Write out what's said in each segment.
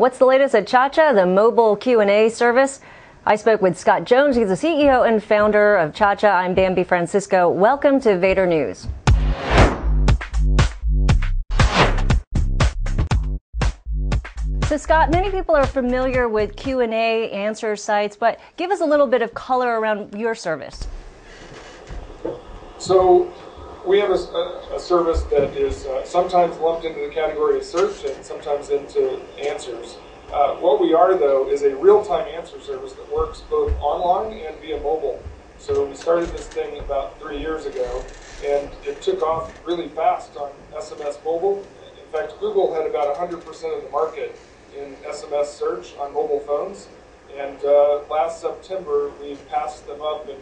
What's the latest at ChaCha, the mobile Q&A service? I spoke with Scott Jones. He's the CEO and founder of ChaCha. I'm Bambi Francisco. Welcome to Vator News. So Scott, many people are familiar with Q&A answer sites, but give us a little bit of color around your service. So we have a service that is sometimes lumped into the category of search and sometimes into answers. What we are, though, is a real-time answer service that works both online and via mobile. So we started this thing about 3 years ago, and it took off really fast on SMS mobile. In fact, Google had about 100% of the market in SMS search on mobile phones. And last September, we passed them up, and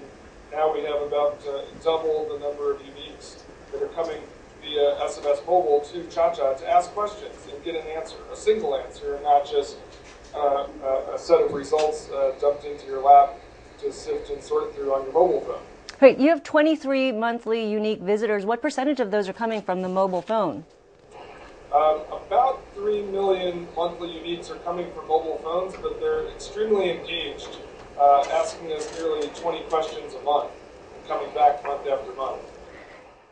now we have about double the number of uniques that are coming via SMS mobile to ChaCha to ask questions and get an answer, a single answer, and not just a set of results dumped into your lap to sift and sort through on your mobile phone. Great. You have 23 monthly unique visitors. What percentage of those are coming from the mobile phone? About 3 million monthly uniques are coming from mobile phones, but they're extremely engaged, asking us nearly 20 questions a month and coming back month after month.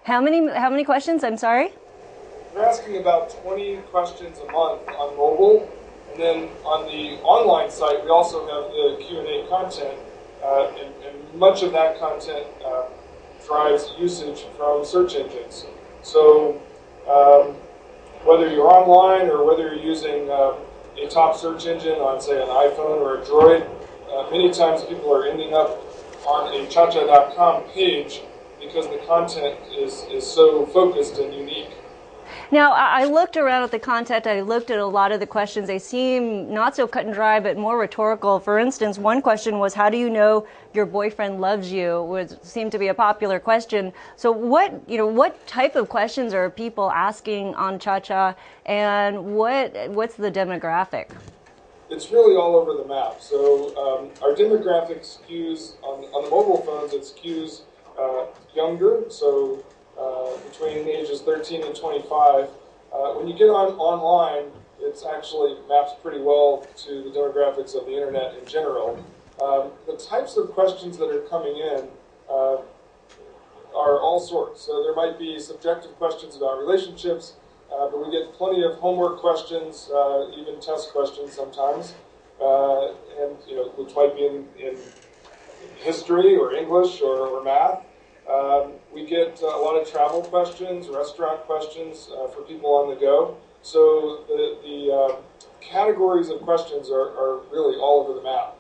How many questions? I'm sorry? They're asking about 20 questions a month on mobile, and then on the online site we also have the Q&A content, and much of that content drives usage from search engines. So whether you're online or whether you're using a top search engine on, say, an iPhone or a Droid, many times people are ending up on a ChaCha.com page because the content is so focused and unique. Now, I looked around at the content. I looked at a lot of the questions. They seem not so cut and dry, but more rhetorical. For instance, one question was, how do you know your boyfriend loves you? Which seemed to be a popular question. So what type of questions are people asking on ChaCha, and what's the demographic? It's really all over the map. So our demographic skews, on the mobile phones, it skews younger, so between ages 13 and 25. When you get online, it actually maps pretty well to the demographics of the internet in general. The types of questions that are coming in are all sorts. So there might be subjective questions about relationships, but we get plenty of homework questions, even test questions sometimes, and which might be in history or English or math. We get a lot of travel questions, restaurant questions for people on the go. So the categories of questions are really all over the map.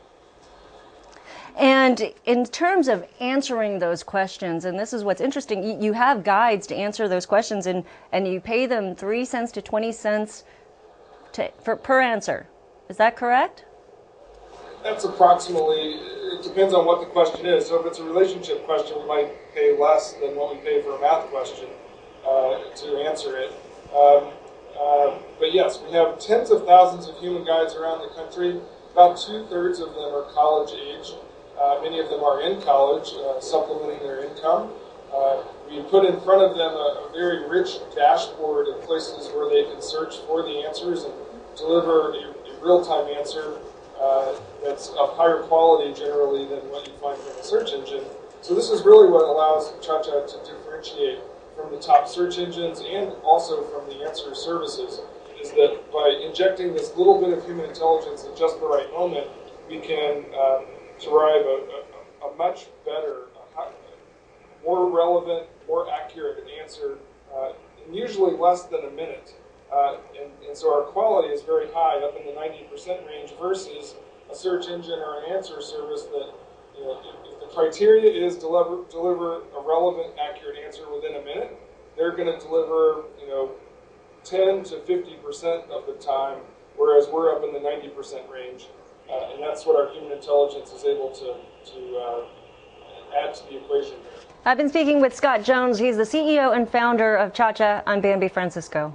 And in terms of answering those questions, and this is what's interesting, you have guides to answer those questions, and you pay them 3 cents to 20 cents per answer. Is that correct? That's approximately, it depends on what the question is. So if it's a relationship question, we might pay less than what we pay for a math question to answer it. But yes, we have tens of thousands of human guides around the country. About 2/3 of them are college age. Many of them are in college, supplementing their income. We put in front of them a very rich dashboard of places where they can search for the answers and deliver a real-time answer that's of higher quality generally than what you find from a search engine. So this is really what allows ChaCha to differentiate from the top search engines and also from the answer services, is that by injecting this little bit of human intelligence at just the right moment, we can derive a much better, more relevant, more accurate answer in usually less than a minute. And so our quality is very high, up in the 90% range, versus a search engine or an answer service that, if the criteria is deliver a relevant, accurate answer within a minute, they're going to deliver, 10 to 50% of the time, whereas we're up in the 90% range. And that's what our human intelligence is able to add to the equation here. I've been speaking with Scott Jones. He's the CEO and founder of ChaCha. I'm Bambi Francisco.